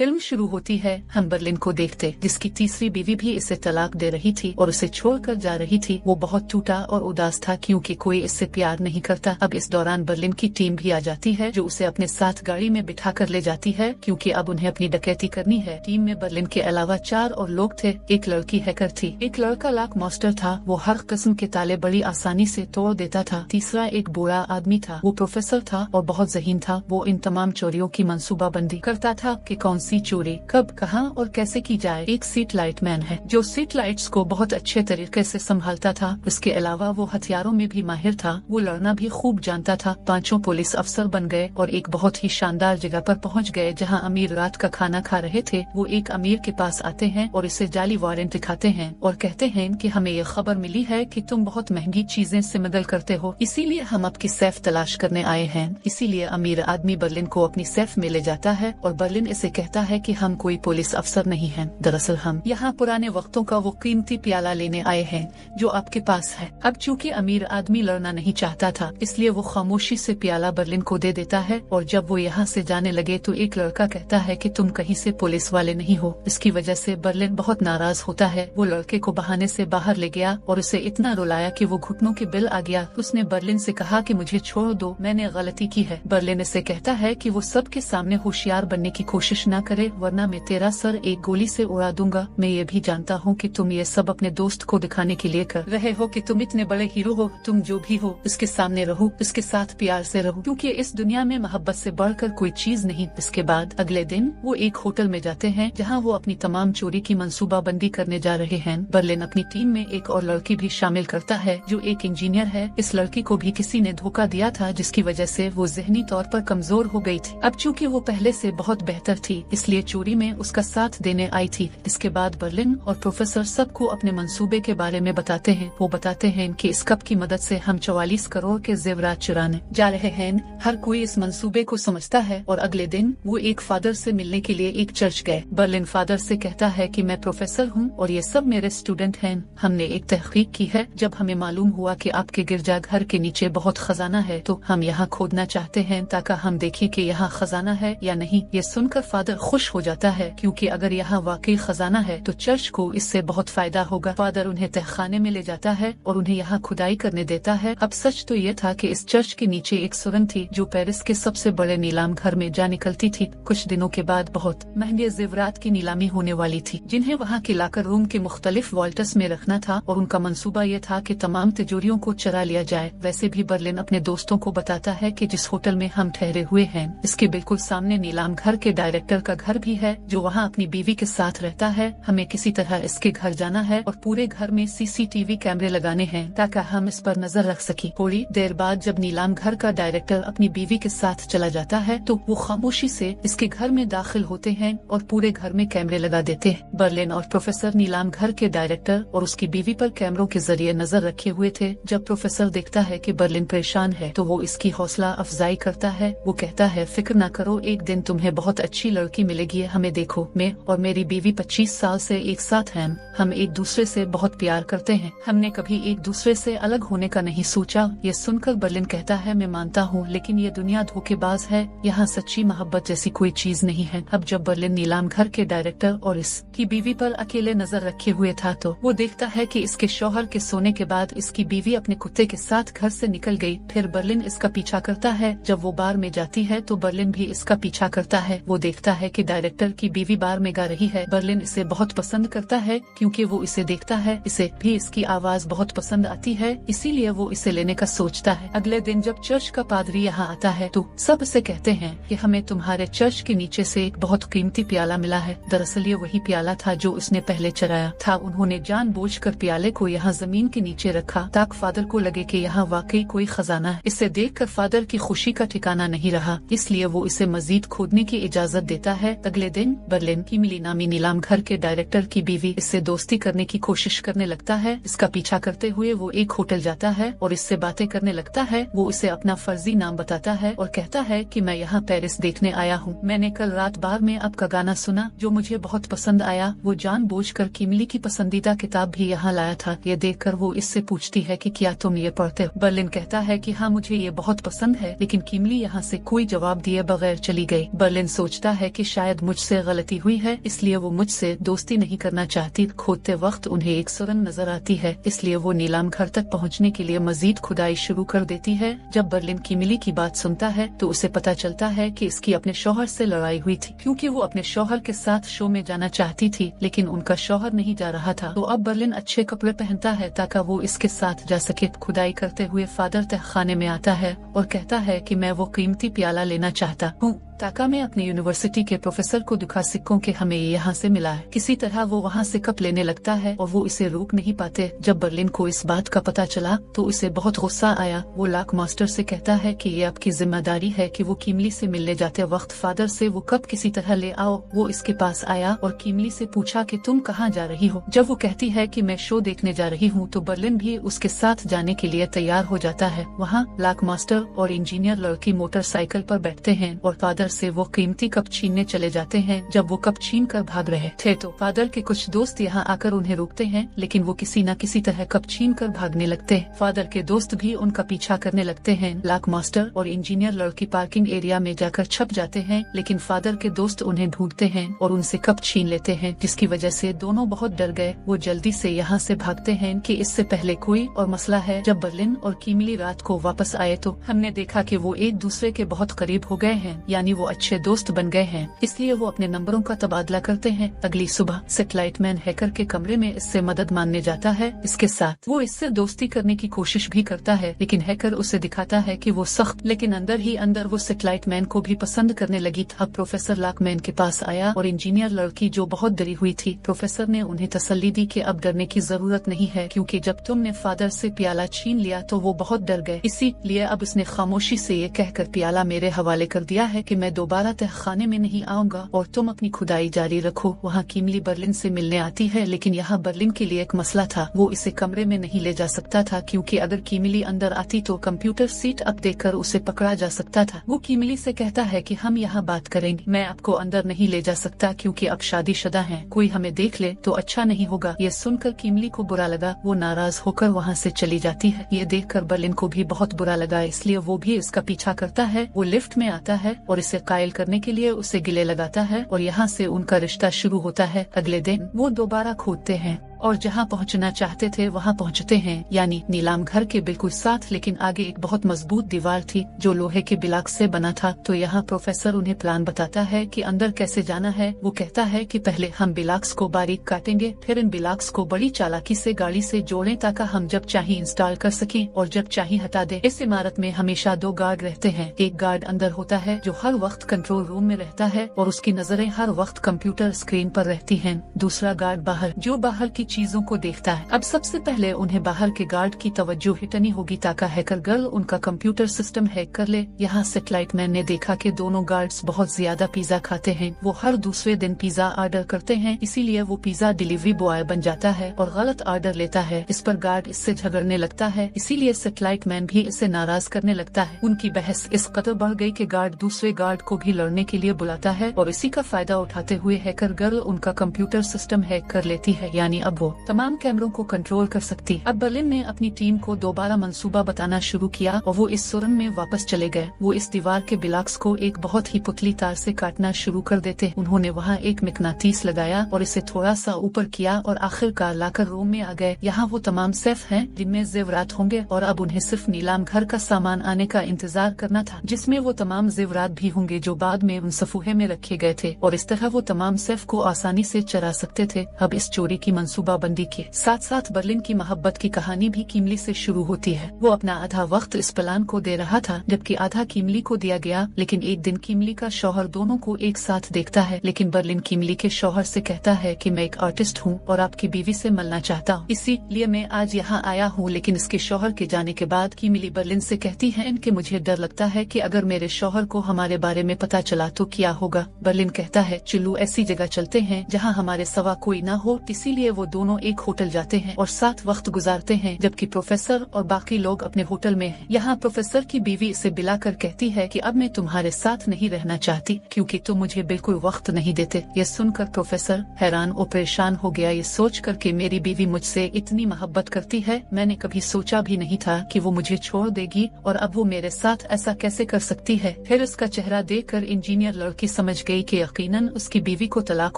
Film शुरू होती है हम बर्लिन को देखते, जिसकी तीसरी बीवी भी इसे तलाक दे रही थी और उसे छोड़कर जा रही थी। वो बहुत टूटा और उदास था क्योंकि कोई इससे प्यार नहीं करता। अब इस दौरान बर्लिन की टीम भी आ जाती है जो उसे अपने साथ गाड़ी में बिठा कर ले जाती है क्योंकि अब उन्हें अपनी डकैती करनी है। टीम में बर्लिन के अलावा 4 और लोग थे। एक लड़की हैकर थी, एक लड़का लॉक मास्टर था, वो हर किस्म के ताले बड़ी आसानी से तोड़ देता था। तीसरा एक बूढ़ा आदमी था, वो प्रोफेसर था और बहुत ज़हीन था। वो इन तमाम चोरियों की मंसूबाबंदी करता था कि कौन सी चोरी कब कहाँ और कैसे की जाए। एक सीट लाइट मैन है जो सीट लाइट्स को बहुत अच्छे तरीके से संभालता था। इसके अलावा वो हथियारों में भी माहिर था, वो लड़ना भी खूब जानता था। 5 पुलिस अफसर बन गए और एक बहुत ही शानदार जगह पर पहुंच गए जहां अमीर रात का खाना खा रहे थे। वो एक अमीर के पास आते हैं और इसे जाली वारंट दिखाते हैं और कहते हैं कि हमें ये खबर मिली है कि तुम बहुत महंगी चीजें स्मगल करते हो, इसीलिए हम आपकी सेफ तलाश करने आए हैं। इसीलिए अमीर आदमी बर्लिन को अपनी सेफ में ले जाता है और बर्लिन इसे कहता है कि हम कोई पुलिस अफसर नहीं हैं, दरअसल हम यहाँ पुराने वक्तों का वो कीमती प्याला लेने आए हैं जो आपके पास है। अब चूँकि अमीर आदमी लड़ना नहीं चाहता था इसलिए वो खामोशी से प्याला बर्लिन को दे देता है और जब वो यहाँ से जाने लगे तो एक लड़का कहता है कि तुम कहीं से पुलिस वाले नहीं हो। इसकी वजह से बर्लिन बहुत नाराज होता है। वो लड़के को बहाने से बाहर ले गया और उसे इतना रुलाया कि वो घुटनों के बिल आ गया। उसने बर्लिन से कहा कि मुझे छोड़ दो, मैंने गलती की है। बर्लिन इसे कहता है कि वो सबके सामने होशियार बनने की कोशिश न करे वरना मैं तेरा सर एक गोली से उड़ा दूंगा। मैं ये भी जानता हूँ कि तुम ये सब अपने दोस्त को दिखाने के लिए कर रहे हो कि तुम इतने बड़े हीरो हो। तुम जो भी हो इसके सामने रहो, इसके साथ प्यार से रहो क्योंकि इस दुनिया में मोहब्बत से बढ़कर कोई चीज नहीं। इसके बाद अगले दिन वो एक होटल में जाते हैं जहाँ वो अपनी तमाम चोरी की मंसूबाबंदी करने जा रहे हैं। बर्लिन अपनी टीम में एक और लड़की भी शामिल करता है जो एक इंजीनियर है। इस लड़की को भी किसी ने धोखा दिया था जिसकी वजह से वो ज़हनी तौर पर कमजोर हो गई थी। अब चूँकि वो पहले से बहुत बेहतर थी इसलिए चोरी में उसका साथ देने आई थी। इसके बाद बर्लिन और प्रोफेसर सबको अपने मंसूबे के बारे में बताते हैं। वो बताते हैं कि इस कप की मदद से हम 44 करोड़ के जेवरात चुराने जा रहे हैं। हर कोई इस मंसूबे को समझता है और अगले दिन वो एक फादर से मिलने के लिए एक चर्च गए। बर्लिन फादर से कहता है कि मैं प्रोफेसर हूँ और ये सब मेरे स्टूडेंट हैं। हमने एक तहकीक की है, जब हमें मालूम हुआ कि आपके गिरजाघर के नीचे बहुत खजाना है तो हम यहाँ खोदना चाहते हैं ताकि हम देखें कि यहाँ खजाना है या नहीं। ये सुनकर फादर खुश हो जाता है क्योंकि अगर यहाँ वाकई खजाना है तो चर्च को इससे बहुत फायदा होगा। फादर उन्हें तहखाने में ले जाता है और उन्हें यहाँ खुदाई करने देता है। अब सच तो ये था कि इस चर्च के नीचे एक सुरंग थी जो पेरिस के सबसे बड़े नीलाम घर में जा निकलती थी। कुछ दिनों के बाद बहुत महंगे जेवरात की नीलामी होने वाली थी जिन्हें वहाँ के लाकर रूम के मुख्तलिफ वॉल्टस में रखना था और उनका मंसूबा ये था कि तमाम तिजोरियों को चुरा लिया जाए। वैसे भी बर्लिन अपने दोस्तों को बताता है कि जिस होटल में हम ठहरे हुए हैं इसके बिल्कुल सामने नीलाम घर के डायरेक्टर का घर भी है जो वहाँ अपनी बीवी के साथ रहता है। हमें किसी तरह इसके घर जाना है और पूरे घर में CCTV कैमरे लगाने हैं ताकि हम इस पर नजर रख सकें। थोड़ी देर बाद जब नीलाम घर का डायरेक्टर अपनी बीवी के साथ चला जाता है तो वो खामोशी से इसके घर में दाखिल होते हैं और पूरे घर में कैमरे लगा देते हैं। बर्लिन और प्रोफेसर नीलाम घर के डायरेक्टर और उसकी बीवी पर कैमरों के जरिए नजर रखे हुए थे। जब प्रोफेसर देखता है कि बर्लिन परेशान है तो वो इसकी हौसला अफजाई करता है। वो कहता है फिक्र न करो, एक दिन तुम्हें बहुत अच्छी लड़की मिलेगी। हमें देखो, मैं और मेरी बीवी 25 साल से एक साथ हैं। हम एक दूसरे से बहुत प्यार करते हैं। हमने कभी एक दूसरे से अलग होने का नहीं सोचा। ये सुनकर बर्लिन कहता है मैं मानता हूँ लेकिन ये दुनिया धोखेबाज है, यहाँ सच्ची मोहब्बत जैसी कोई चीज नहीं है। अब जब बर्लिन नीलाम घर के डायरेक्टर और इसकी बीवी पर अकेले नजर रखे हुए था तो वो देखता है कि इसके शौहर के सोने के बाद इसकी बीवी अपने कुत्ते के साथ घर से निकल गई। फिर बर्लिन इसका पीछा करता है। जब वो बार में जाती है तो बर्लिन भी इसका पीछा करता है। वो देखता है कि डायरेक्टर की बीवी बार में गा रही है। बर्लिन इसे बहुत पसंद करता है क्योंकि वो इसे देखता है, इसे भी इसकी आवाज बहुत पसंद आती है, इसीलिए वो इसे लेने का सोचता है। अगले दिन जब चर्च का पादरी यहाँ आता है तो सब इसे कहते हैं कि हमें तुम्हारे चर्च के नीचे से एक बहुत कीमती प्याला मिला है। दरअसल ये वही प्याला था जो उसने पहले चराया था। उन्होंने जानबूझकर प्याले को यहाँ जमीन के नीचे रखा ताकि फादर को लगे कि यहाँ वाकई कोई खजाना है। इसे देखकर फादर की खुशी का ठिकाना नहीं रहा, इसलिए वो इसे मजीद खोदने की इजाजत देता है। अगले दिन बर्लिन की मिली नामी नीलाम घर के डायरेक्टर की बीवी इससे दोस्ती करने की कोशिश करने लगता है। इसका पीछा करते हुए वो एक होटल जाता है और इससे बातें करने लगता है। वो उसे अपना फर्जी नाम बताता है और कहता है कि मैं यहाँ पेरिस देखने आया हूँ। मैंने कल रात बार में आपका गाना सुना जो मुझे बहुत पसंद आया। वो जानबूझकर किमली की पसंदीदा किताब भी यहाँ लाया था। ये देखकर वो इससे पूछती है कि क्या तुम ये पढ़ते हो? बर्लिन कहता है कि हाँ मुझे ये बहुत पसंद है, लेकिन किमली यहाँ से कोई जवाब दिए बगैर चली गई। बर्लिन सोचता है कि शायद मुझसे गलती हुई है, इसलिए वो मुझसे दोस्ती नहीं करना चाहती। खोदते वक्त उन्हें एक सुरंग नजर आती है, इसलिए वो नीलाम घर तक पहुँचने के लिए मजीद खुदाई शुरू कर देती है। जब बर्लिन किमिली की बात सुनता है तो उसे पता चलता है कि इसकी अपने शौहर से लड़ाई हुई थी, क्योंकि वो अपने शौहर के साथ शो में जाना चाहती थी, लेकिन उनका शौहर नहीं जा रहा था। तो अब बर्लिन अच्छे कपड़े पहनता है ताकि वो इसके साथ जा सके। खुदाई करते हुए फादर तहखाने में आता है और कहता है कि मैं वो कीमती प्याला लेना चाहता हूँ ताकि मैं अपनी यूनिवर्सिटी के प्रोफेसर को दिखा सकूं कि हमें ये यहाँ से मिला है। किसी तरह वो वहाँ से कप लेने लगता है और वो इसे रोक नहीं पाते। जब बर्लिन को इस बात का पता चला तो उसे बहुत गुस्सा आया। वो लाक मास्टर से कहता है कि ये आपकी जिम्मेदारी है कि वो किमली से मिलने जाते वक्त फादर से वो कप किसी तरह ले आओ। वो इसके पास आया और किमली से पूछा कि तुम कहाँ जा रही हो। जब वो कहती है कि मैं शो देखने जा रही हूँ तो बर्लिन भी उसके साथ जाने के लिए तैयार हो जाता है। वहाँ लाक मास्टर और इंजीनियर लड़की मोटरसाइकिल पर बैठते हैं और फादर से वो कीमती कप छीनने चले जाते हैं। जब वो कप छीन कर भाग रहे थे तो फादर के कुछ दोस्त यहाँ आकर उन्हें रोकते हैं, लेकिन वो किसी न किसी तरह कप छीन कर भागने लगते हैं। फादर के दोस्त भी उनका पीछा करने लगते हैं। लाक मास्टर और इंजीनियर लड़की पार्किंग एरिया में जाकर छप जाते हैं, लेकिन फादर के दोस्त उन्हें ढूंढते हैं और उनसे कप छीन लेते हैं, जिसकी वजह से दोनों बहुत डर गए। वो जल्दी से यहाँ से भागते हैं कि इससे पहले कोई और मसला है। जब बर्लिन और किमली रात को वापस आए तो हमने देखा कि वो एक दूसरे के बहुत करीब हो गए हैं, यानी वो अच्छे दोस्त बन गए हैं। इसलिए वो अपने नंबरों का तबादला करते हैं। अगली सुबह सैटेलाइट मैन हैकर के कमरे में इससे मदद मांगने जाता है। इसके साथ वो इससे दोस्ती करने की कोशिश भी करता है, लेकिन हैकर उसे दिखाता है कि वो सख्त, लेकिन अंदर ही अंदर वो सैटेलाइट मैन को भी पसंद करने लगी था। प्रोफेसर लाकमैन के पास आया और इंजीनियर लड़की जो बहुत डरी हुई थी, प्रोफेसर ने उन्हें तसल्ली दी कि अब डरने की जरूरत नहीं है, क्योंकि जब तुमने फादर से प्याला छीन लिया तो वो बहुत डर गए। इसीलिए अब उसने खामोशी से ये कहकर प्याला मेरे हवाले कर दिया है कि मैं दोबारा खाने में नहीं आऊंगा और तुम अपनी खुदाई जारी रखो। वहाँ किमली बर्लिन से मिलने आती है, लेकिन यहाँ बर्लिन के लिए एक मसला था। वो इसे कमरे में नहीं ले जा सकता था, क्योंकि अगर किमली अंदर आती तो कंप्यूटर सीट अप देकर उसे पकड़ा जा सकता था। वो किमली से कहता है कि हम यहाँ बात करेंगे, मैं आपको अंदर नहीं ले जा सकता क्योंकि अब शादीशुदा हैं, कोई हमें देख ले तो अच्छा नहीं होगा। ये सुनकर किमली को बुरा लगा। वो नाराज होकर वहाँ से चली जाती है। ये देखकर बर्लिन को भी बहुत बुरा लगा, इसलिए वो भी इसका पीछा करता है। वो लिफ्ट में आता है और इसे कायल करने के लिए उसे गिले लगाता है और यहाँ से उनका रिश्ता शुरू होता है। अगले दिन वो दोबारा खोदते हैं और जहाँ पहुँचना चाहते थे वहाँ पहुँचते हैं, यानी नीलाम घर के बिल्कुल साथ, लेकिन आगे एक बहुत मजबूत दीवार थी जो लोहे के ब्लॉक से बना था। तो यहाँ प्रोफेसर उन्हें प्लान बताता है कि अंदर कैसे जाना है। वो कहता है कि पहले हम ब्लॉक्स को बारीक काटेंगे, फिर इन ब्लॉक्स को बड़ी चालाकी से गाड़ी से जोड़ें ताकि हम जब चाहे इंस्टॉल कर सकें और जब चाहे हटा दें। इस इमारत में हमेशा 2 गार्ड रहते हैं। एक गार्ड अंदर होता है जो हर वक्त कंट्रोल रूम में रहता है और उसकी नजरें हर वक्त कंप्यूटर स्क्रीन पर रहती हैं। दूसरा गार्ड बाहर, जो बाहर की चीजों को देखता है। अब सबसे पहले उन्हें बाहर के गार्ड की तवज्जो हटनी होगी ताकि हैकर गर्ल उनका कंप्यूटर सिस्टम हैक कर ले। यहाँ सैटेलाइट मैन ने देखा कि दोनों गार्ड्स बहुत ज्यादा पिज्जा खाते हैं। वो हर दूसरे दिन पिज्जा ऑर्डर करते हैं, इसीलिए वो पिज्जा डिलीवरी बॉय बन जाता है और गलत ऑर्डर लेता है। इस पर गार्ड इससे झगड़ने लगता है, इसीलिए सैटेलाइट मैन भी इसे नाराज करने लगता है। उनकी बहस इस कदर बढ़ गई कि गार्ड दूसरे गार्ड को भी लड़ने के लिए बुलाता है और इसी का फायदा उठाते हुए हैकर गर्ल उनका कंप्यूटर सिस्टम हैक कर लेती है, यानी अब वो तमाम कैमरों को कंट्रोल कर सकती। अब बर्लिन ने अपनी टीम को दोबारा मंसूबा बताना शुरू किया और वो इस सुरंग में वापस चले गए। वो इस दीवार के ब्लॉक्स को एक बहुत ही पुतली तार से काटना शुरू कर देते। उन्होंने वहाँ एक मिकनातीस लगाया और इसे थोड़ा सा ऊपर किया और आखिरकार लाकर रूम में आ गए। यहाँ वो तमाम सेफ हैं जिनमें जेवरात होंगे और अब उन्हें सिर्फ नीलाम घर का सामान आने का इंतजार करना था, जिसमें वो तमाम जेवरात भी होंगे जो बाद में उन सफूहे में रखे गए थे और इस तरह वो तमाम सेफ को आसानी से चरा सकते थे। अब इस चोरी की मंसूबाबंदी के साथ साथ बर्लिन की मोहब्बत की कहानी भी किमली से शुरू होती है। वो अपना आधा वक्त इस प्लान को दे रहा था जबकि आधा किमली को दिया गया, लेकिन एक दिन किमली का शौहर दोनों को एक साथ देखता है। लेकिन बर्लिन किमली के शौहर से कहता है कि मैं एक आर्टिस्ट हूँ और आपकी बीवी से मिलना चाहता हूँ, इसीलिए मैं आज यहाँ आया हूँ। लेकिन इसके शौहर के जाने के बाद किमली बर्लिन से कहती है कि मुझे डर लगता है कि अगर मेरे शौहर को हमारे बारे में पता चला तो क्या होगा। बर्लिन कहता है चलो ऐसी जगह चलते हैं जहाँ हमारे सवा कोई ना हो, इसीलिए वो दोनों एक होटल जाते हैं और साथ वक्त गुजारते हैं, जबकि प्रोफेसर और बाकी लोग अपने होटल में हैं। यहाँ प्रोफेसर की बीवी इसे बिलाकर कहती है कि अब मैं तुम्हारे साथ नहीं रहना चाहती क्योंकि तुम मुझे बिल्कुल वक्त नहीं देते। यह सुनकर प्रोफेसर हैरान और परेशान हो गया, ये सोच कर कि मेरी बीवी मुझसे इतनी मोहब्बत करती है, मैंने कभी सोचा भी नहीं था कि वो मुझे छोड़ देगी और अब वो मेरे साथ ऐसा कैसे कर सकती है। फिर उसका चेहरा देखकर इंजीनियर लड़की समझ गई कि यकीनन उसकी बीवी को तलाक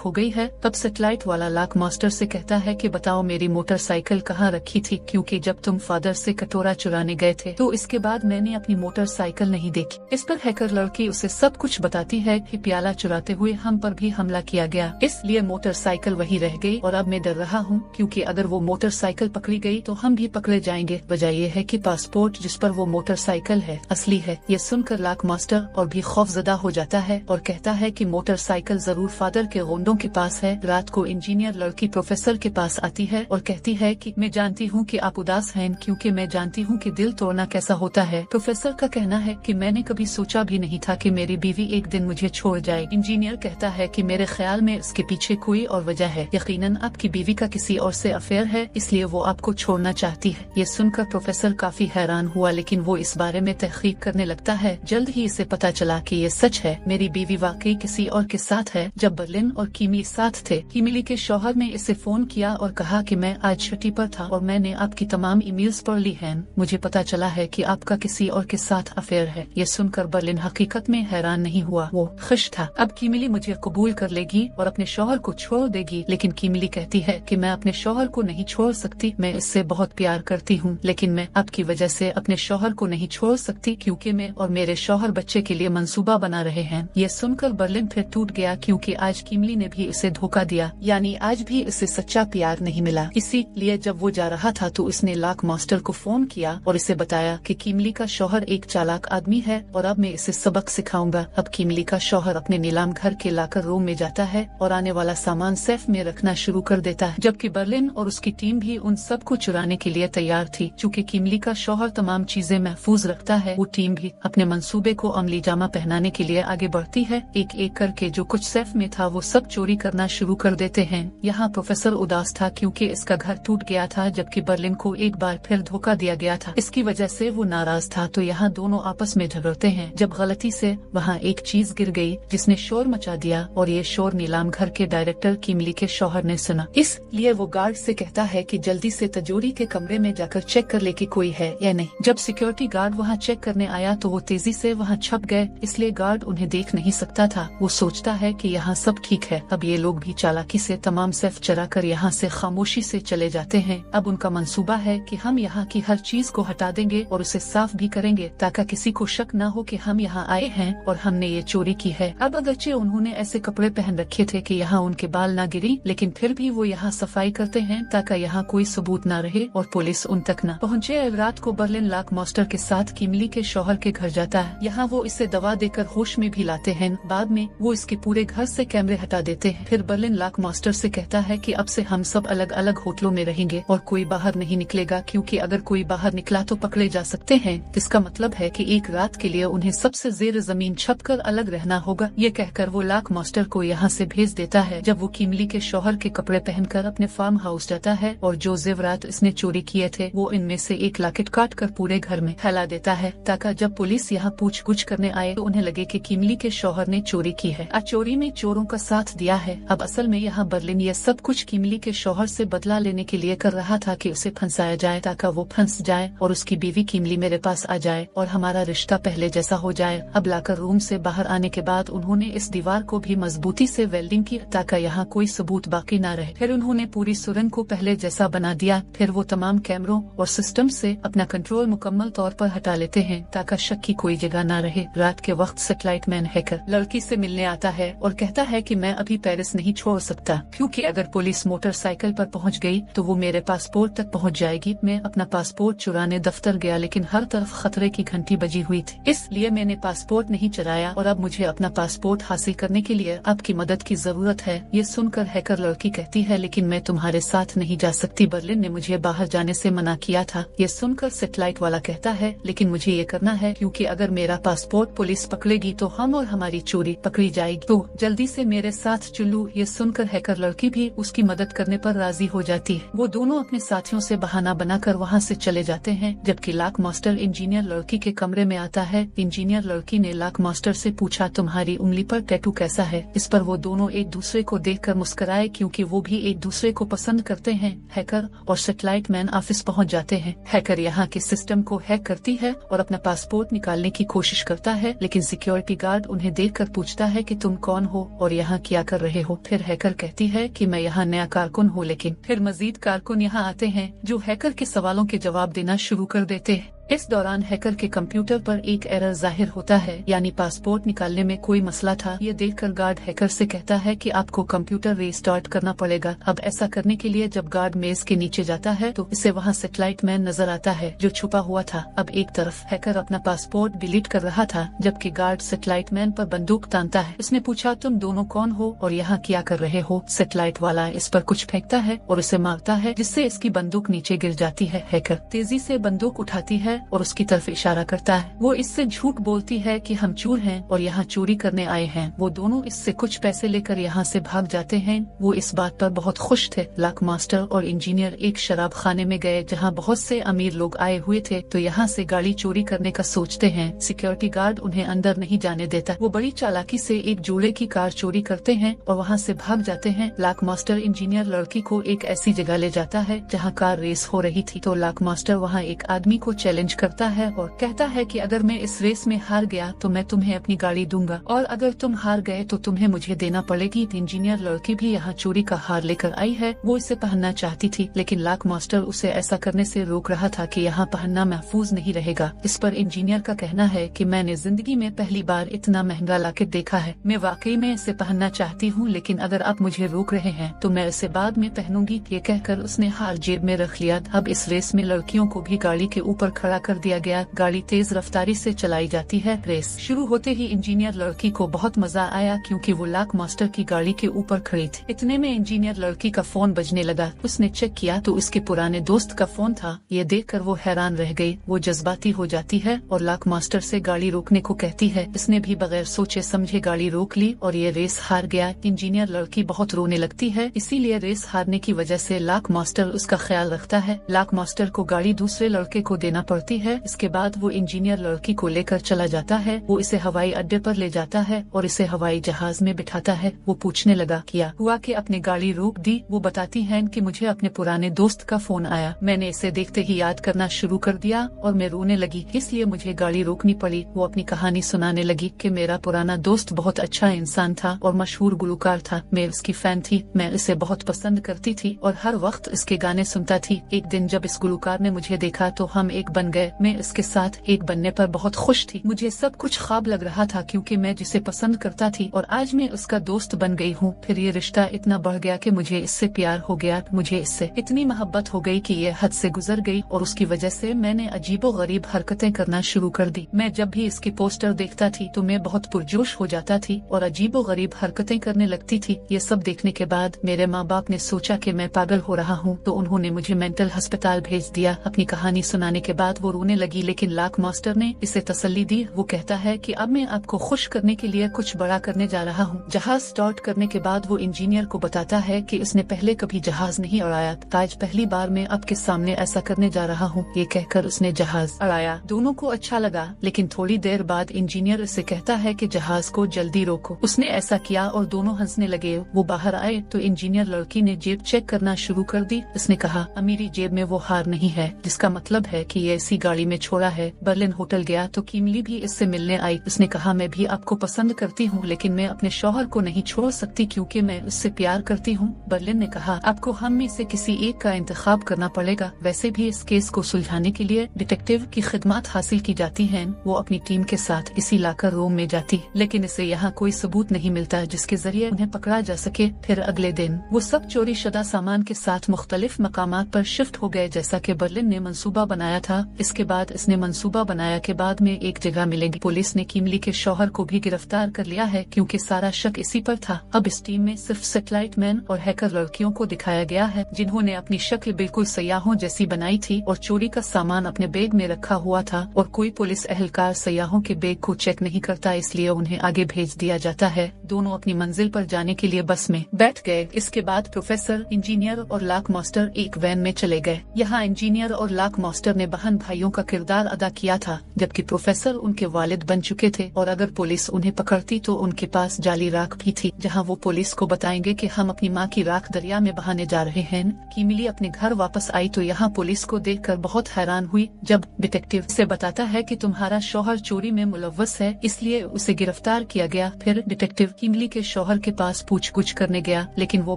हो गई है। तब सैटेलाइट वाला लाक मास्टर से कहता है कि बताओ मेरी मोटरसाइकिल कहाँ रखी थी, क्योंकि जब तुम फादर से कटोरा चुराने गए थे तो इसके बाद मैंने अपनी मोटरसाइकिल नहीं देखी। इस पर हैकर लड़की उसे सब कुछ बताती है कि प्याला चुराते हुए हम पर भी हमला किया गया, इसलिए मोटरसाइकिल वहीं रह गई और अब मैं डर रहा हूँ क्योंकि अगर वो मोटरसाइकिल पकड़ी गई तो हम भी पकड़े जाएंगे। वजह यह है कि पासपोर्ट जिस पर वो मोटरसाइकिल है असली है। ये सुनकर लाक मास्टर और भी खौफजदा हो जाता है और कहता है कि मोटरसाइकिल जरूर फादर के गोंडों के पास है। रात को इंजीनियर लड़की प्रोफेसर के पास आती है और कहती है कि मैं जानती हूँ कि आप उदास हैं क्योंकि मैं जानती हूँ कि दिल तोड़ना कैसा होता है। प्रोफेसर का कहना है कि मैंने कभी सोचा भी नहीं था कि मेरी बीवी एक दिन मुझे छोड़ जाए। इंजीनियर कहता है कि मेरे ख्याल में इसके पीछे कोई और वजह है, यकीनन आपकी बीवी का किसी और से अफेयर है, इसलिए वो आपको छोड़ना चाहती है। ये सुनकर प्रोफेसर काफी हैरान हुआ, लेकिन वो इस बारे में तहकीक करने लगता है। जल्द ही इसे पता चला कि ये सच है, मेरी बीवी वाकई किसी और के साथ है। जब बर्लिन और कीमी साथ थे, कीमिली के शौहर ने इसे फोन किया और कहा कि मैं आज छुट्टी पर था और मैंने आपकी तमाम ईमेल्स पढ़ ली हैं, मुझे पता चला है कि आपका किसी और के साथ अफेयर है। ये सुनकर बर्लिन हकीकत में हैरान नहीं हुआ, वो खुश था। अब कीमिली मुझे कबूल कर लेगी और अपने शौहर को छोड़ देगी, लेकिन कीमिली कहती है कि मैं अपने शौहर को नहीं छोड़ सकती, मैं इससे बहुत प्यार करती हूँ, लेकिन मैं आपकी वजह से अपने शौहर को नहीं छोड़ सकती क्योंकि मैं और मेरे शौहर बच्चे के लिए मंसूबा बना रहे हैं। ये सुनकर बर्लिन फिर टूट गया क्योंकि आज कीमिली ने भी इसे धोखा दिया, यानी आज भी इसे सच्चा प्यार नहीं मिला। इसीलिए जब वो जा रहा था तो इसने लाक मास्टर को फोन किया और इसे बताया कि कीमिली का शौहर एक चालाक आदमी है और अब मैं इसे सबक सिखाऊंगा। अब कीमिली का शौहर अपने नीलाम घर के लाकर रूम में जाता है और आने वाला सामान सेफ में रखना शुरू कर देता है, जबकि बर्लिन और उसकी टीम भी उन सब को चुराने के लिए तैयार थी। चूँकि कीमिली का शौहर तमाम चीजें महफूज रखता है, वो टीम भी अपने मंसूबे को अमली जामा पहनाने के लिए आगे बढ़ती है। एक एक करके जो कुछ सेफ में था वो सब चोरी करना शुरू कर देते हैं। यहाँ प्रोफेसर उदास था क्योंकि इसका घर टूट गया था, जबकि बर्लिन को एक बार फिर धोखा दिया गया था। इसकी वजह से वो नाराज था, तो यहाँ दोनों आपस में झगड़ते हैं जब गलती से वहाँ एक चीज गिर गई जिसने शोर मचा दिया और ये शोर नीलाम घर के डायरेक्टर कीमिली के शौहर ने सुना। इसलिए वो गार्ड से कहता है कि जल्दी से तिजोरी के कमरे में जाकर चेक कर ले कि कोई है या नहीं। जब सिक्योरिटी गार्ड वहाँ चेक करने आया तो वो तेजी से वहाँ छप गए, इसलिए गार्ड उन्हें देख नहीं सकता था। वो सोचता है कि यहाँ सब ठीक है। अब ये लोग भी चालाकी से तमाम सेफ चरा कर यहाँ से खामोशी से चले जाते हैं। अब उनका मंसूबा है कि हम यहाँ की हर चीज को हटा देंगे और उसे साफ भी करेंगे ताकि किसी को शक न हो कि हम यहाँ आए हैं और हमने ये चोरी की है। अब अगरचे उन्होंने ऐसे कपड़े पहन रखे थे कि यहाँ उनके बाल न गिरी, लेकिन फिर भी वो यहाँ सफाई करते हैं ताकि यहाँ कोई सबूत न रहे और पुलिस उन तक न पहुँचे। रात को बर्लिन लाक मास्टर के साथ कीमिली के शौहर के घर जाता है। यहाँ वो इसे दवा देकर होश में भी लाते हैं। बाद में वो इसके पूरे घर से कैमरे हटा देते हैं। फिर बर्लिन लाक मास्टर से कहता है कि अब से हम सब अलग अलग होटलों में रहेंगे और कोई बाहर नहीं निकलेगा, क्योंकि अगर कोई बाहर निकला तो पकड़े जा सकते हैं। इसका मतलब है कि एक रात के लिए उन्हें सबसे जेर जमीन छपकर अलग रहना होगा। ये कहकर वो लाक मास्टर को यहाँ से भेज देता है। जब वो कीमिली के शौहर के कपड़े पहनकर अपने फार्म हाउस जाता है और जो जेवरात इसने चोरी किए थे वो इनमें से एक लॉकेट काट कर पूरे घर में फैला देता है, ताकि जब पुलिस यहाँ पूछगुछ करने आए तो उन्हें लगे कि कीमिली के शौहर ने चोरी की है, चोरी में चोरों का साथ दिया है। अब असल में यहाँ बर्लिन ये सब कुछ कीमिली के शौहर से बदला लेने के लिए कर रहा था कि उसे फंसाया जाए ताकि वो फंस जाए और उसकी बीवी कीमिली मेरे पास आ जाए और हमारा रिश्ता पहले जैसा हो जाए। अब लाकर रूम से बाहर आने के बाद उन्होंने इस दीवार को भी मजबूती से वेल्डिंग की ताकि यहाँ कोई सबूत बाकी न रहे। फिर उन्होंने पूरी सुरंग को पहले जैसा बना दिया। फिर वो तमाम कैमरों और सिस्टम से अपना कंट्रोल मुकम्मल तौर पर हटा लेते हैं ताकि शक की कोई जगह न रहे। रात के वक्त सैटेलाइट मैन हैकर लड़की से मिलने आता है और कहता है कि मैं अभी पेरिस नहीं छोड़ सकता, क्योंकि अगर पुलिस मोटरसाइकिल पर पहुंच गई तो वो मेरे पासपोर्ट तक पहुंच जाएगी। मैं अपना पासपोर्ट चुराने दफ्तर गया, लेकिन हर तरफ खतरे की घंटी बजी हुई थी, इसलिए मैंने पासपोर्ट नहीं चुराया और अब मुझे अपना पासपोर्ट हासिल करने के लिए आपकी मदद की जरूरत है। ये सुनकर हैकर लड़की कहती है, लेकिन मैं तुम्हारे साथ नहीं जा सकती, बर्लिन ने मुझे बाहर जाने से मना किया था। ये सुनकर सैटेलाइट वाला कहता है, लेकिन मुझे ये करना है क्योंकि अगर मेरा पासपोर्ट पुलिस पकड़ेगी तो हम और हमारी चोरी पकड़ी जाएगी, तो जल्दी से मेरे साथ चलो। ये सुनकर हैकर लड़की भी उसकी मदद करने पर राजी हो जाती है। वो दोनों अपने साथियों से बहाना बनाकर वहाँ से चले जाते हैं, जबकि लाक मास्टर इंजीनियर लड़की के कमरे में आता है। इंजीनियर लड़की ने लाक मास्टर से पूछा, तुम्हारी उंगली पर टैटू कैसा है? इस पर वो दोनों एक दूसरे को देखकर मुस्कुराए, क्योंकि वो भी एक दूसरे को पसंद करते हैं। हैकर और सैटेलाइट मैन ऑफिस पहुंच जाते हैं। हैकर यहाँ के सिस्टम को हैक करती है और अपना पासपोर्ट निकालने की कोशिश करता है, लेकिन सिक्योरिटी गार्ड उन्हें देखकर पूछता है कि तुम कौन हो और यहाँ क्या कर रहे हो? फिर हैकर कहती है कि मैं यहाँ नया कारकुन हूँ। लेकिन फिर मजीद कारकुन यहाँ आते हैं जो हैकर के सवालों के जवाब देना शुरू कर देते हैं। इस दौरान हैकर के कंप्यूटर पर एक एरर जाहिर होता है, यानी पासपोर्ट निकालने में कोई मसला था। ये देखकर गार्ड हैकर से कहता है कि आपको कंप्यूटर रीस्टार्ट करना पड़ेगा। अब ऐसा करने के लिए जब गार्ड मेज के नीचे जाता है तो इसे वहाँ सैटेलाइट मैन नजर आता है जो छुपा हुआ था। अब एक तरफ हैकर अपना पासपोर्ट डिलीट कर रहा था, जबकि गार्ड सैटेलाइट मैन पर बंदूक तानता है। उसने पूछा, तुम दोनों कौन हो और यहाँ क्या कर रहे हो? सैटेलाइट वाला इस पर कुछ फेंकता है और उसे मारता है, जिससे इसकी बंदूक नीचे गिर जाती है। हैकर तेजी से बंदूक उठाती है और उसकी तरफ इशारा करता है। वो इससे झूठ बोलती है कि हम चोर हैं और यहाँ चोरी करने आए हैं। वो दोनों इससे कुछ पैसे लेकर यहाँ से भाग जाते हैं। वो इस बात पर बहुत खुश थे। लाक मास्टर और इंजीनियर एक शराब खाने में गए जहाँ बहुत से अमीर लोग आए हुए थे, तो यहाँ से गाड़ी चोरी करने का सोचते हैं। सिक्योरिटी गार्ड उन्हें अंदर नहीं जाने देता। वो बड़ी चालाकी से एक जोड़े की कार चोरी करते हैं और वहाँ से भाग जाते हैं। लाक मास्टर इंजीनियर लड़की को एक ऐसी जगह ले जाता है जहाँ कार रेस हो रही थी, तो लाक मास्टर वहाँ एक आदमी को चैलेंज करता है और कहता है कि अगर मैं इस रेस में हार गया तो मैं तुम्हें अपनी गाड़ी दूंगा, और अगर तुम हार गए तो तुम्हें मुझे देना पड़ेगी। इंजीनियर लड़की भी यहाँ चोरी का हार लेकर आई है। वो इसे पहनना चाहती थी, लेकिन लाक मास्टर उसे ऐसा करने से रोक रहा था कि यहाँ पहनना महफूज नहीं रहेगा। इस पर इंजीनियर का कहना है कि मैंने जिंदगी में पहली बार इतना महंगा लॉकेट देखा है। मैं वाकई में इसे पहनना चाहती हूँ, लेकिन अगर आप मुझे रोक रहे हैं तो मैं इसे बाद में पहनूंगी। ये कहकर उसने हार जेब में रख लिया। अब इस रेस में लड़कियों को भी गाड़ी के ऊपर खड़ा कर दिया गया। गाड़ी तेज रफ्तारी से चलाई जाती है। रेस शुरू होते ही इंजीनियर लड़की को बहुत मजा आया, क्योंकि वो लाक मास्टर की गाड़ी के ऊपर खड़ी थी। इतने में इंजीनियर लड़की का फोन बजने लगा। उसने चेक किया तो उसके पुराने दोस्त का फोन था। ये देखकर वो हैरान रह गई। वो जज्बाती हो जाती है और लाक मास्टर से गाड़ी रोकने को कहती है। इसने भी बगैर सोचे समझे गाड़ी रोक ली और ये रेस हार गया। इंजीनियर लड़की बहुत रोने लगती है, इसीलिए रेस हारने की वजह से लाक मास्टर उसका ख्याल रखता है। लाक मास्टर को गाड़ी दूसरे लड़के को देना पड़ती है। इसके बाद वो इंजीनियर लड़की को लेकर चला जाता है। वो इसे हवाई अड्डे पर ले जाता है और इसे हवाई जहाज में बिठाता है। वो पूछने लगा, क्या हुआ कि अपने गाड़ी रोक दी? वो बताती है कि मुझे अपने पुराने दोस्त का फोन आया, मैंने इसे देखते ही याद करना शुरू कर दिया और मैं रोने लगी, इसलिए मुझे गाड़ी रोकनी पड़ी। वो अपनी कहानी सुनाने लगी कि मेरा पुराना दोस्त बहुत अच्छा इंसान था और मशहूर गुलकार था। मैं उसकी फैन थी, मैं इसे बहुत पसंद करती थी और हर वक्त इसके गाने सुनता थी। एक दिन जब इस गुलकार ने मुझे देखा तो हम एक बन गए। मैं इसके साथ एक बनने पर बहुत खुश थी। मुझे सब कुछ ख्वाब लग रहा था, क्योंकि मैं जिसे पसंद करता थी और आज मैं उसका दोस्त बन गई हूँ। फिर ये रिश्ता इतना बढ़ गया कि मुझे इससे प्यार हो गया। मुझे इससे इतनी मोहब्बत हो गई कि ये हद से गुजर गई और उसकी वजह से मैंने अजीबोगरीब हरकतें करना शुरू कर दी। मैं जब भी इसकी पोस्टर देखता थी तो मैं बहुत पुरजोश हो जाता थी और अजीबोगरीब हरकतें करने लगती थी। ये सब देखने के बाद मेरे माँ बाप ने सोचा कि मैं पागल हो रहा हूँ, तो उन्होंने मुझे मेंटल अस्पताल भेज दिया। अपनी कहानी सुनाने के बाद वो रोने लगी, लेकिन लाक मास्टर ने इसे तसल्ली दी। वो कहता है कि अब मैं आपको खुश करने के लिए कुछ बड़ा करने जा रहा हूँ। जहाज स्टार्ट करने के बाद वो इंजीनियर को बताता है कि उसने पहले कभी जहाज नहीं उड़ाया, आज पहली बार मैं आपके सामने ऐसा करने जा रहा हूँ। ये कहकर उसने जहाज उड़ाया। दोनों को अच्छा लगा, लेकिन थोड़ी देर बाद इंजीनियर उसे कहता है कि जहाज को जल्दी रोको। उसने ऐसा किया और दोनों हंसने लगे। वो बाहर आए तो इंजीनियर लड़की ने जेब चेक करना शुरू कर दी। उसने कहा, मेरी जेब में वो हार नहीं है, जिसका मतलब है कि ये इसी गाड़ी में छोड़ा है। बर्लिन होटल गया तो किमली भी इससे मिलने आई। उसने कहा, मैं भी आपको पसंद करती हूँ, लेकिन मैं अपने शौहर को नहीं छोड़ सकती क्योंकि मैं उससे प्यार करती हूँ। बर्लिन ने कहा, आपको हम में से किसी एक का इंतखाब करना पड़ेगा। वैसे भी इस केस को सुलझाने के लिए डिटेक्टिव की खिदमत हासिल की जाती है। वो अपनी टीम के साथ इसी लाकर रूम में जाती, लेकिन इसे यहाँ कोई सबूत नहीं मिलता जिसके जरिए उन्हें पकड़ा जा सके। फिर अगले दिन वो सब चोरी शुदा सामान के साथ मुख्तलिफ मकामात पर शिफ्ट हो गए, जैसा कि बर्लिन ने मंसूबा बनाया था। इसके बाद इसने मंसूबा बनाया कि बाद में एक जगह मिलेंगे। पुलिस ने किमली के शौहर को भी गिरफ्तार कर लिया है क्योंकि सारा शक इसी पर था। अब इस टीम में सिर्फ सैटेलाइट मैन और हैकर लड़कियों को दिखाया गया है जिन्होंने अपनी शक्ल बिल्कुल सयाहों जैसी बनाई थी और चोरी का सामान अपने बैग में रखा हुआ था, और कोई पुलिस एहलकार सयाहों के बैग को चेक नहीं करता, इसलिए उन्हें आगे भेज दिया जाता है। दोनों अपनी मंजिल पर जाने के लिए बस में बैठ गए। इसके बाद प्रोफेसर, इंजीनियर और लाक मास्टर एक वैन में चले गए। यहाँ इंजीनियर और लाक मास्टर ने बहन भाइयों का किरदार अदा किया था, जबकि प्रोफेसर उनके वालिद बन चुके थे और अगर पुलिस उन्हें पकड़ती तो उनके पास जाली राख भी थी, जहाँ वो पुलिस को बताएंगे कि हम अपनी माँ की राख दरिया में बहाने जा रहे हैं। किमली अपने घर वापस आई तो यहाँ पुलिस को देखकर बहुत हैरान हुई जब डिटेक्टिव से बताता है कि तुम्हारा शौहर चोरी में मुलव्वस है, इसलिए उसे गिरफ्तार किया गया। फिर डिटेक्टिव किमली के शौहर के पास पूछगुछ करने गया, लेकिन वो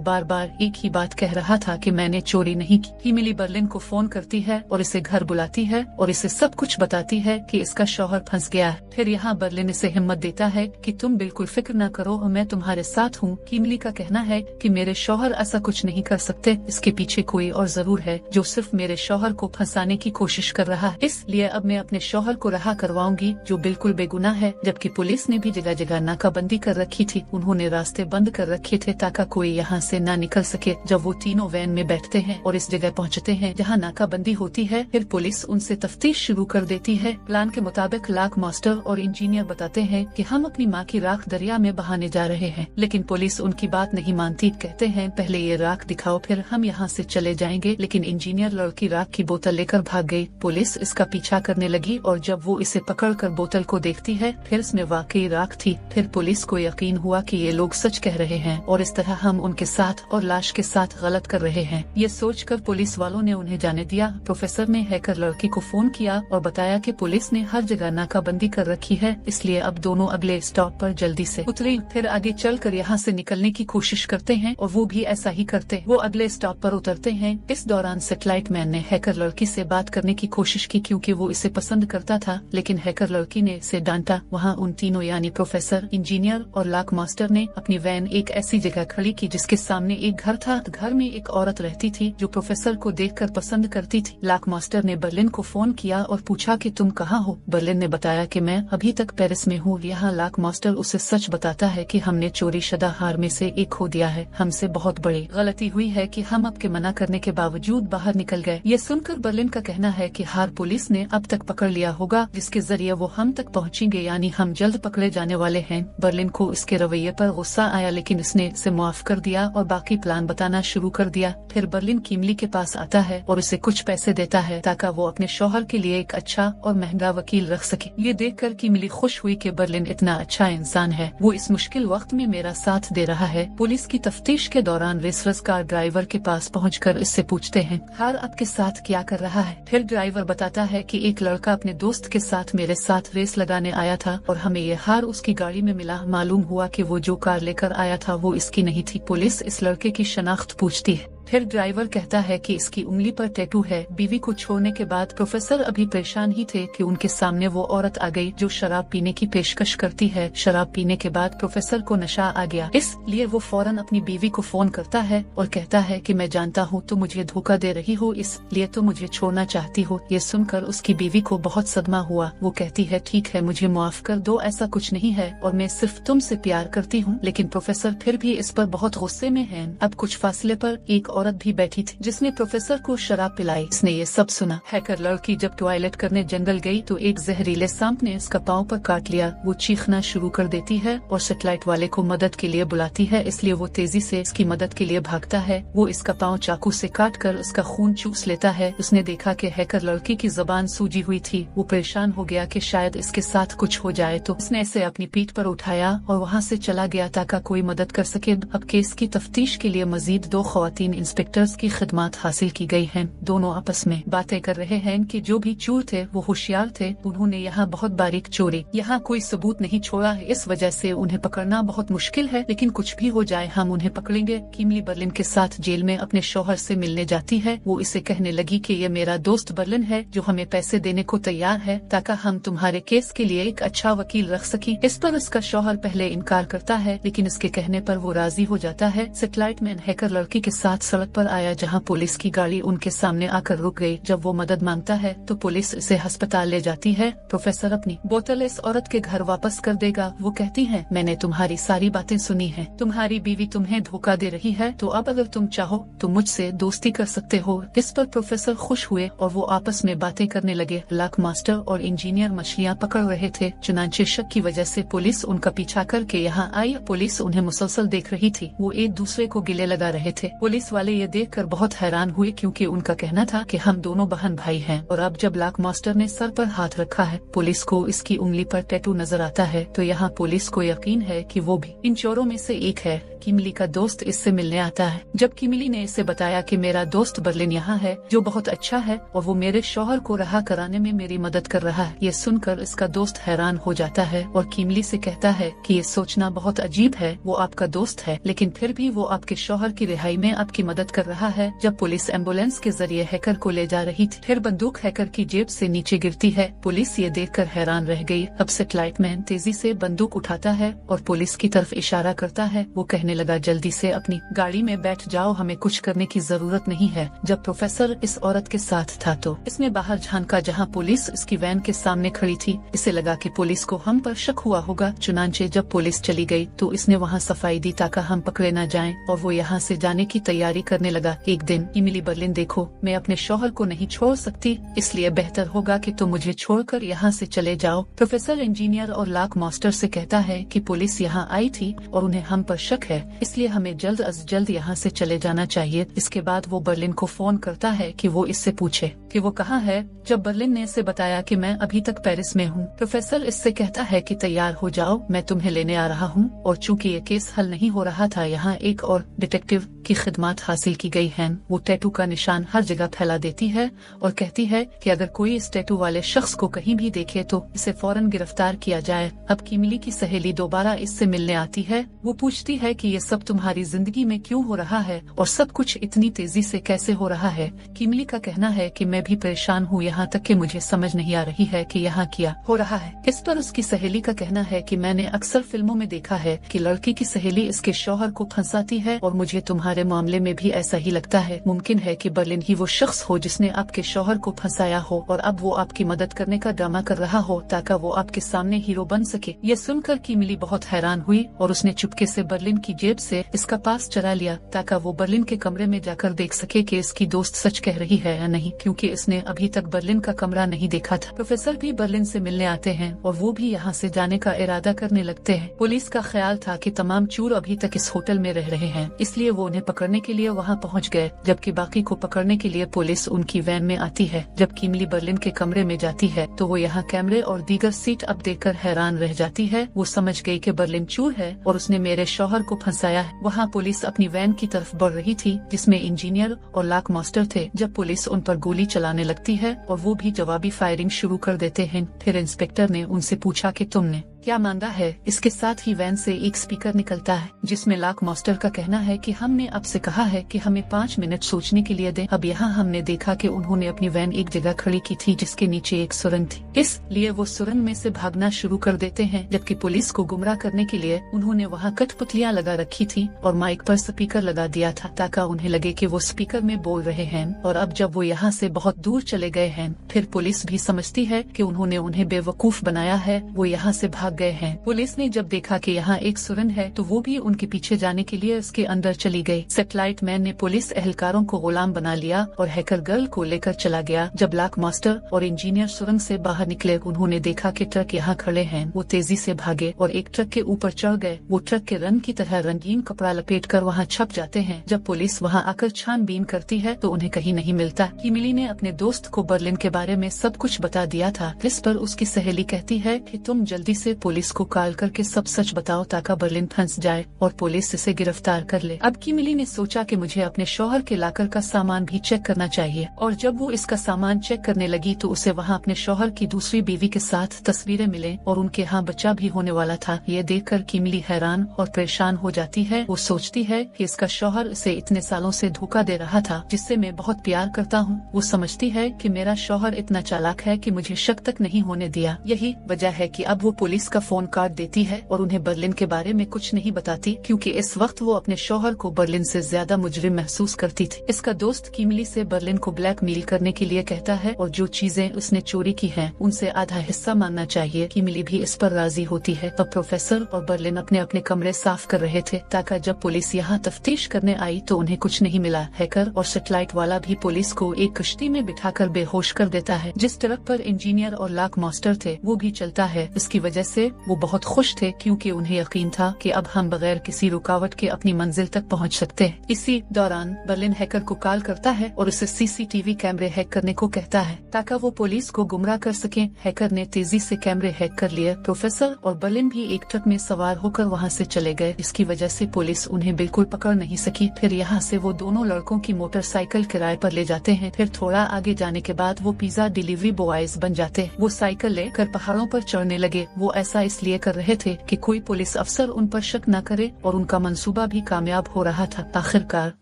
बार बार एक ही बात कह रहा था कि मैंने चोरी नहीं की। किमली बर्लिन को फोन करती है और इसे घर बुलाती है और इसे सब कुछ बताती है कि इसका शौहर फंस गया है। फिर यहाँ बर्लिन इसे हिम्मत देता है कि तुम बिल्कुल फिक्र न करो, मैं तुम्हारे साथ हूँ। किमली का कहना है कि मेरे शौहर ऐसा कुछ नहीं कर सकते, इसके पीछे कोई और जरूर है जो सिर्फ मेरे शौहर को फंसाने की कोशिश कर रहा है, इसलिए अब मैं अपने शौहर को रहा करवाऊंगी जो बिल्कुल बेगुनाह है। जबकि पुलिस ने भी जगह जगह नाकाबंदी कर रखी थी, उन्होंने रास्ते बंद कर रखे थे ताकि कोई यहाँ से न निकल सके। जब वो तीनों वैन में बैठते हैं और इस जगह पहुँचते हैं जहाँ नाकाबंदी होती है, फिर पुलिस उनसे तफ्तीश शुरू कर देती है। प्लान के मुताबिक लाक मास्टर और इंजीनियर बताते हैं कि हम अपनी माँ की राख दरिया में बहाने जा रहे हैं, लेकिन पुलिस उनकी बात नहीं मानती। कहते हैं पहले ये राख दिखाओ फिर हम यहाँ से चले जाएंगे, लेकिन इंजीनियर लड़की राख की बोतल लेकर भाग गई। पुलिस इसका पीछा करने लगी और जब वो इसे पकड़कर बोतल को देखती है फिर इसमें वाकई राख थी। फिर पुलिस को यकीन हुआ कि ये लोग सच कह रहे हैं और इस तरह हम उनके साथ और लाश के साथ गलत कर रहे हैं। ये सोचकर पुलिस वालों ने उन्हें जाने दिया। प्रोफेसर ने हैकर लड़की को फोन किया और बताया कि पुलिस ने हर जगह नाकाबंदी कर रखी है, इसलिए अब दोनों अगले स्टॉप पर जल्दी से उतरे। फिर आगे चलकर यहाँ से निकलने की कोशिश करते हैं और वो भी ऐसा ही करते। वो अगले स्टॉप पर उतरते हैं। इस दौरान सैटेलाइट मैन ने हैकर लड़की से बात करने की कोशिश की क्योंकि वो इसे पसंद करता था, लेकिन हैकर लड़की ने इसे डांटा। वहाँ उन तीनों यानी प्रोफेसर, इंजीनियर और लाक मास्टर ने अपनी वैन एक ऐसी जगह खड़ी की जिसके सामने एक घर था। घर में एक औरत रहती थी जो प्रोफेसर को देखकर पसंद करती थी। लाक मास्टर ने बर्लिन को फोन किया और पूछा कि तुम कहाँ हो। बर्लिन ने बताया कि मैं अभी तक पेरिस में हूँ। यहाँ लाक मास्टर उसे सच बताता है कि हमने चोरी शुदा हार में से एक खो दिया है, हमसे बहुत बड़ी गलती हुई है कि हम आपके मना करने के बावजूद बाहर निकल गए। ये सुनकर बर्लिन का कहना है कि हार पुलिस ने अब तक पकड़ लिया होगा, जिसके जरिए वो हम तक पहुँचेंगे, यानी हम जल्द पकड़े जाने वाले हैं। बर्लिन को इसके रवैये पर गुस्सा आया, लेकिन इसने इसे माफ कर दिया और बाकी प्लान बताना शुरू कर दिया। फिर बर्लिन किमली के पास आता है और उसे कुछ पैसे देता है ताकि वो अपने शौहर के लिए एक अच्छा और महंगा वकील रख सके। ये देखकर किमली खुश हुई कि बर्लिन इतना अच्छा इंसान है, वो इस मुश्किल वक्त में मेरा साथ दे रहा है। पुलिस की तफ्तीश के दौरान रेसर्स कार ड्राइवर के पास पहुंचकर इससे पूछते हैं हार आपके साथ क्या कर रहा है। फिर ड्राइवर बताता है कि एक लड़का अपने दोस्त के साथ मेरे साथ रेस लगाने आया था और हमें ये हार उसकी गाड़ी में मिला। मालूम हुआ कि वो जो कार लेकर आया था वो इसकी नहीं थी। पुलिस इस लड़के की शनाख्त पूछती है। फिर ड्राइवर कहता है कि इसकी उंगली पर टैटू है। बीवी को छोड़ने के बाद प्रोफेसर अभी परेशान ही थे कि उनके सामने वो औरत आ गई जो शराब पीने की पेशकश करती है। शराब पीने के बाद प्रोफेसर को नशा आ गया, इसलिए वो फौरन अपनी बीवी को फोन करता है और कहता है कि मैं जानता हूँ तो मुझे धोखा दे रही हो, इसलिए तो मुझे छोड़ना चाहती हो। ये सुनकर उसकी बीवी को बहुत सदमा हुआ। वो कहती है ठीक है मुझे माफ कर दो, ऐसा कुछ नहीं है और मैं सिर्फ तुमसे प्यार करती हूँ। लेकिन प्रोफेसर फिर भी इस पर बहुत गुस्से में है। अब कुछ फासले पर एक औरत भी बैठी थी जिसने प्रोफेसर को शराब पिलाई। इसने ये सब सुना। हैकर लड़की जब टॉयलेट करने जंगल गई तो एक जहरीले सांप ने इसका पाँव पर काट लिया। वो चीखना शुरू कर देती है और सैटेलाइट वाले को मदद के लिए बुलाती है, इसलिए वो तेजी से इसकी मदद के लिए भागता है। वो इसका पाँव चाकू से काट कर उसका खून चूस लेता है। उसने देखा कि हैकर लड़की की जबान सूजी हुई थी। वो परेशान हो गया कि शायद इसके साथ कुछ हो जाए, तो उसने इसे अपनी पीठ पर उठाया और वहाँ से चला गया ताकि कोई मदद कर सके। अब केस की तफ्तीश के लिए मजीद 2 खवातीन इंस्पेक्टर्स की खिदमत हासिल की गई हैं। दोनों आपस में बातें कर रहे हैं कि जो भी चोर थे वो होशियार थे, उन्होंने यहाँ बहुत बारीक चोरी, यहाँ कोई सबूत नहीं छोड़ा है, इस वजह से उन्हें पकड़ना बहुत मुश्किल है, लेकिन कुछ भी हो जाए हम उन्हें पकड़ेंगे। किमली बर्लिन के साथ जेल में अपने शौहर से मिलने जाती है। वो इसे कहने लगी कि ये मेरा दोस्त बर्लिन है जो हमें पैसे देने को तैयार है ताकि हम तुम्हारे केस के लिए एक अच्छा वकील रख सकें। इस पर उसका शौहर पहले इनकार करता है, लेकिन इसके कहने पर वो राजी हो जाता है। सैटेलाइट मैन हैकर लड़की के साथ सड़क पर आया जहां पुलिस की गाड़ी उनके सामने आकर रुक गई। जब वो मदद मांगता है तो पुलिस इसे अस्पताल ले जाती है। प्रोफेसर अपनी बोतल इस औरत के घर वापस कर देगा। वो कहती है, मैंने तुम्हारी सारी बातें सुनी है, तुम्हारी बीवी तुम्हें धोखा दे रही है, तो अब अगर तुम चाहो तो मुझसे दोस्ती कर सकते हो। इस पर प्रोफेसर खुश हुए और वो आपस में बातें करने लगे। लाक मास्टर और इंजीनियर मछलियाँ पकड़ रहे थे, चुनांचे शक की वजह से पुलिस उनका पीछा करके यहाँ आई। पुलिस उन्हें मुसलसल देख रही थी, वो एक दूसरे को गिले लगा रहे थे। पुलिस वाले ये देखकर बहुत हैरान हुए क्योंकि उनका कहना था कि हम दोनों बहन भाई हैं। और अब जब लाक मास्टर ने सर पर हाथ रखा है, पुलिस को इसकी उंगली पर टैटू नजर आता है, तो यहाँ पुलिस को यकीन है कि वो भी इन चोरों में से एक है। किमली का दोस्त इससे मिलने आता है। जब किमली ने इसे बताया कि मेरा दोस्त बर्लिन यहाँ है जो बहुत अच्छा है और वो मेरे शौहर को रहा कराने में मेरी मदद कर रहा है, ये सुनकर इसका दोस्त हैरान हो जाता है और किमली से कहता है कि ये सोचना बहुत अजीब है, वो आपका दोस्त है लेकिन फिर भी वो आपके शौहर की रिहाई में आपकी मदद कर रहा है। जब पुलिस एम्बुलेंस के जरिए हैकर को ले जा रही थी, फिर बंदूक हैकर की जेब से नीचे गिरती है। पुलिस ये देखकर हैरान रह गई। अब सैटेलाइट मैन तेजी से बंदूक उठाता है और पुलिस की तरफ इशारा करता है। वो कहने लगा, जल्दी से अपनी गाड़ी में बैठ जाओ, हमें कुछ करने की जरूरत नहीं है। जब प्रोफेसर इस औरत के साथ था तो इसने बाहर झांका जहां पुलिस इसकी वैन के सामने खड़ी थी। इसे लगा कि पुलिस को हम पर शक हुआ होगा। चुनांचे जब पुलिस चली गई तो इसने वहां सफाई दी ताकि हम पकड़े न जाएं और वो यहाँ से जाने की तैयारी करने लगा। एक दिन, इमिली बर्लिन, देखो मैं अपने शौहर को नहीं छोड़ सकती, इसलिए बेहतर होगा कि तुम मुझे छोड़कर यहाँ से चले जाओ। प्रोफेसर इंजीनियर और लाक मास्टर से कहता है कि पुलिस यहाँ आई थी और उन्हें हम पर शक है, इसलिए हमें जल्द अज जल्द यहाँ से चले जाना चाहिए। इसके बाद वो बर्लिन को फोन करता है कि वो इससे पूछे कि वो कहाँ है। जब बर्लिन ने इसे बताया कि मैं अभी तक पेरिस में हूँ, प्रोफेसर इससे कहता है कि तैयार हो जाओ, मैं तुम्हें लेने आ रहा हूँ। और चूंकि ये केस हल नहीं हो रहा था, यहाँ एक और डिटेक्टिव की खिदमत हासिल की गई है। वो टैटू का निशान हर जगह फैला देती है और कहती है कि अगर कोई इस टैटू वाले शख्स को कहीं भी देखे तो इसे फौरन गिरफ्तार किया जाए। अब किमली की सहेली दोबारा इससे मिलने आती है। वो पूछती है कि ये सब तुम्हारी जिंदगी में क्यों हो रहा है और सब कुछ इतनी तेजी से कैसे हो रहा है। किमली का कहना है कि मैं भी परेशान हूँ, यहाँ तक कि मुझे समझ नहीं आ रही है कि यहाँ क्या हो रहा है। इस पर उसकी सहेली का कहना है कि मैंने अक्सर फिल्मों में देखा है कि लड़की की सहेली इसके शौहर को फंसाती है और मुझे तुम्हारे मामले में भी ऐसा ही लगता है। मुमकिन है कि बर्लिन ही वो शख्स हो जिसने आपके शौहर को फंसाया हो और अब वो आपकी मदद करने का ड्रामा कर रहा हो ताकि वो आपके सामने हीरो बन सके। ये सुनकर किमली बहुत हैरान हुई और उसने चुपके से बर्लिन की जेब से इसका पास चरा लिया ताकि वो बर्लिन के कमरे में जाकर देख सके कि इसकी दोस्त सच कह रही है या नहीं, क्योंकि इसने अभी तक बर्लिन का कमरा नहीं देखा था। प्रोफेसर भी बर्लिन से मिलने आते हैं और वो भी यहाँ से जाने का इरादा करने लगते हैं। पुलिस का ख्याल था कि तमाम चोर अभी तक इस होटल में रह रहे हैं, इसलिए वो उन्हें पकड़ने के लिए वहाँ पहुँच गए, जबकि बाकी को पकड़ने के लिए पुलिस उनकी वैन में आती है। जब किमली बर्लिन के कमरे में जाती है तो वो यहाँ कैमरे और दीगर सीट अप देखकर हैरान रह जाती है। वो समझ गई कि बर्लिन चोर है और उसने मेरे शौहर को फंसाया है। वहाँ पुलिस अपनी वैन की तरफ बढ़ रही थी जिसमें इंजीनियर और लाक मास्टर थे, जब पुलिस उन पर गोली चलाने लगती है और वो भी जवाबी फायरिंग शुरू कर देते हैं। फिर इंस्पेक्टर ने उनसे पूछा कि तुमने क्या मांगा है। इसके साथ ही वैन से एक स्पीकर निकलता है जिसमें लाक मास्टर का कहना है कि हमने आपसे कहा है कि हमें 5 मिनट सोचने के लिए दें। अब यहाँ हमने देखा कि उन्होंने अपनी वैन एक जगह खड़ी की थी जिसके नीचे एक सुरंग थी, इसलिए वो सुरंग में से भागना शुरू कर देते हैं। जबकि पुलिस को गुमराह करने के लिए उन्होंने वहाँ कठपुतलियाँ लगा रखी थी और माइक पर स्पीकर लगा दिया था ताकि उन्हें लगे कि वो स्पीकर में बोल रहे हैं। और अब जब वो यहाँ से बहुत दूर चले गए हैं, फिर पुलिस भी समझती है कि उन्होंने उन्हें बेवकूफ बनाया है, वो यहाँ से भाग गए हैं। पुलिस ने जब देखा कि यहाँ एक सुरंग है तो वो भी उनके पीछे जाने के लिए उसके अंदर चली गई। सैटेलाइट मैन ने पुलिस एहलकारों को गुलाम बना लिया और हैकर गर्ल को लेकर चला गया। जब लाक मास्टर और इंजीनियर सुरंग से बाहर निकले, उन्होंने देखा कि ट्रक यहाँ खड़े हैं। वो तेजी से भागे और एक ट्रक के ऊपर चढ़ गए। वो ट्रक के रंग की तरह रंगीन कपड़ा लपेटकर वहाँ छप जाते हैं। जब पुलिस वहाँ आकर छानबीन करती है तो उन्हें कहीं नहीं मिलता। किमली ने अपने दोस्त को बर्लिन के बारे में सब कुछ बता दिया था। इस पर उसकी सहेली कहती है कि तुम जल्दी से पुलिस को कॉल करके सब सच बताओ ताकि बर्लिन फंस जाए और पुलिस इसे गिरफ्तार कर ले। अब किमली ने सोचा कि मुझे अपने शौहर के लाकर का सामान भी चेक करना चाहिए और जब वो इसका सामान चेक करने लगी तो उसे वहाँ अपने शौहर की दूसरी बीवी के साथ तस्वीरें मिले और उनके यहाँ बच्चा भी होने वाला था। ये देखकर किमली हैरान और परेशान हो जाती है। वो सोचती है कि इसका शौहर इसे इतने सालों से धोखा दे रहा था जिससे मैं बहुत प्यार करता हूँ। वो समझती है कि मेरा शौहर इतना चालाक है कि मुझे शक तक नहीं होने दिया। यही वजह है कि अब वो पुलिस पुलिस का फोन काट देती है और उन्हें बर्लिन के बारे में कुछ नहीं बताती, क्योंकि इस वक्त वो अपने शौहर को बर्लिन से ज्यादा मुजरिम महसूस करती थी। इसका दोस्त किमली से बर्लिन को ब्लैकमेल करने के लिए कहता है और जो चीजें उसने चोरी की हैं उनसे आधा हिस्सा मानना चाहिए। किमली भी इस पर राजी होती है। अब प्रोफेसर और बर्लिन अपने अपने कमरे साफ कर रहे थे, ताकि जब पुलिस यहाँ तफ्तीश करने आई तो उन्हें कुछ नहीं मिला। हैकर और सैटेलाइट वाला भी पुलिस को एक कश्ती में बिठाकर बेहोश कर देता है। जिस ट्रक पर इंजीनियर और लाक मास्टर थे वो भी चलता है। इसकी वजह से वो बहुत खुश थे, क्योंकि उन्हें यकीन था कि अब हम बगैर किसी रुकावट के अपनी मंजिल तक पहुंच सकते हैं। इसी दौरान बर्लिन हैकर को कॉल करता है और उसे सीसीटीवी कैमरे हैक करने को कहता है, ताकि वो पुलिस को गुमराह कर सके। हैकर ने तेजी से कैमरे हैक कर लिए। प्रोफेसर और बर्लिन भी एक ट्रक में सवार होकर वहाँ से चले गए। इसकी वजह से पुलिस उन्हें बिल्कुल पकड़ नहीं सकी। फिर यहाँ से वो दोनों लड़कों की मोटरसाइकिल किराए पर ले जाते हैं। फिर थोड़ा आगे जाने के बाद वो पिज्जा डिलीवरी बॉयज बन जाते हैं। वो साइकिल लेकर पहाड़ों पर चढ़ने लगे। वो ऐसा इसलिए कर रहे थे कि कोई पुलिस अफसर उन पर शक न करे, और उनका मंसूबा भी कामयाब हो रहा था। आखिरकार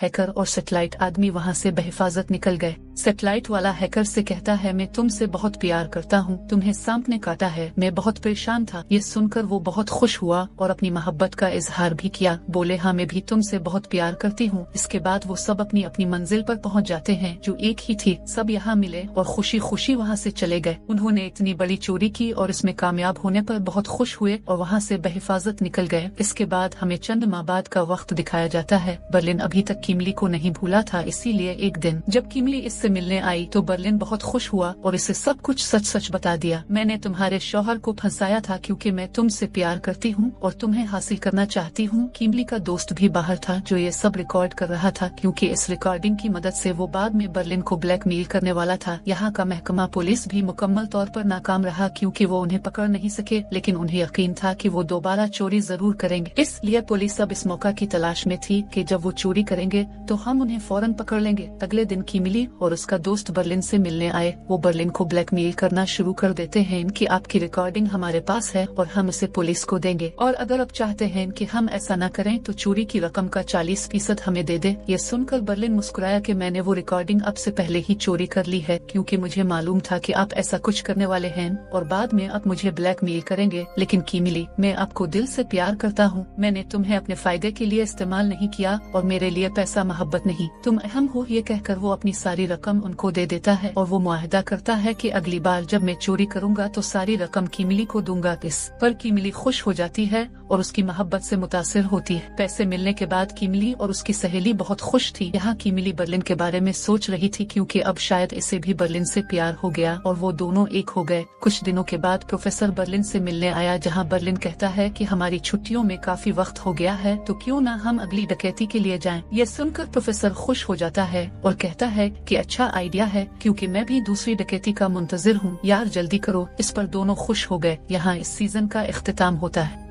हैकर और सैटेलाइट आदमी वहाँ से बेहिफाजत निकल गए। सैटेलाइट वाला हैकर से कहता है, मैं तुमसे बहुत प्यार करता हूँ, तुम्हें सांप ने काटा है, मैं बहुत परेशान था। ये सुनकर वो बहुत खुश हुआ और अपनी मोहब्बत का इजहार भी किया। बोले, हाँ मैं भी तुमसे बहुत प्यार करती हूँ। इसके बाद वो सब अपनी अपनी मंजिल पर पहुँच जाते हैं, जो एक ही थी। सब यहाँ मिले और खुशी खुशी वहाँ से चले गए। उन्होंने इतनी बड़ी चोरी की और इसमें कामयाब होने पर बहुत खुश हुए और वहाँ से बेहिफाजत निकल गए। इसके बाद हमें चंद माह बाद का वक्त दिखाया जाता है। बर्लिन अभी तक किमली को नहीं भूला था, इसीलिए एक दिन जब किमली इससे मिलने आई तो बर्लिन बहुत खुश हुआ और इसे सब कुछ सच सच बता दिया। मैंने तुम्हारे शौहर को फंसाया था, क्योंकि मैं तुमसे प्यार करती हूँ और तुम्हें हासिल करना चाहती हूँ। किमली का दोस्त भी बाहर था, जो ये सब रिकॉर्ड कर रहा था, क्योंकि इस रिकॉर्डिंग की मदद से वो बाद में बर्लिन को ब्लैकमेल करने वाला था। यहाँ का महकमा पुलिस भी मुकम्मल तौर पर नाकाम रहा, क्योंकि वो उन्हें पकड़ नहीं सके, लेकिन उन्हें यकीन था कि वो दोबारा चोरी जरूर करेंगे। इसलिए पुलिस अब इस मौका की तलाश में थी कि जब वो चोरी करेंगे तो हम उन्हें फौरन पकड़ लेंगे। अगले दिन किमली और उसका दोस्त बर्लिन से मिलने आए। वो बर्लिन को ब्लैकमेल करना शुरू कर देते हैं कि आपकी रिकॉर्डिंग हमारे पास है और हम उसे पुलिस को देंगे, और अगर आप चाहते हैं कि हम ऐसा न करें तो चोरी की रकम का 40% हमें दे दे। ये सुनकर बर्लिन मुस्कुराया कि मैंने वो रिकॉर्डिंग अब से पहले ही चोरी कर ली है, क्योंकि मुझे मालूम था कि आप ऐसा कुछ करने वाले हैं और बाद में आप मुझे ब्लैकमेल करेंगे। लेकिन किमली, मैं आपको दिल से प्यार करता हूँ। मैंने तुम्हें अपने फायदे के लिए इस्तेमाल नहीं किया और मेरे लिए पैसा मोहब्बत नहीं, तुम अहम हो। ये कहकर वो अपनी सारी रकम उनको दे देता है और वो मुआहदा करता है कि अगली बार जब मैं चोरी करूँगा तो सारी रकम किमली को दूंगा। इस पर किमली खुश हो जाती है और उसकी मोहब्बत से मुतासिर होती है। पैसे मिलने के बाद किमली और उसकी सहेली बहुत खुश थी। यहाँ किमली बर्लिन के बारे में सोच रही थी, क्योंकि अब शायद इसे भी बर्लिन से प्यार हो गया और वो दोनों एक हो गए। कुछ दिनों के बाद प्रोफेसर बर्लिन से मिलने आया, जहाँ बर्लिन कहता है कि हमारी छुट्टियों में काफी वक्त हो गया है, तो क्यों ना हम अगली डकैती के लिए जाएं। ये सुनकर प्रोफेसर खुश हो जाता है और कहता है कि अच्छा आइडिया है, क्योंकि मैं भी दूसरी डकैती का मुंतजिर हूँ। यार जल्दी करो। इस पर दोनों खुश हो गए। यहाँ इस सीजन का इख्तिताम होता है।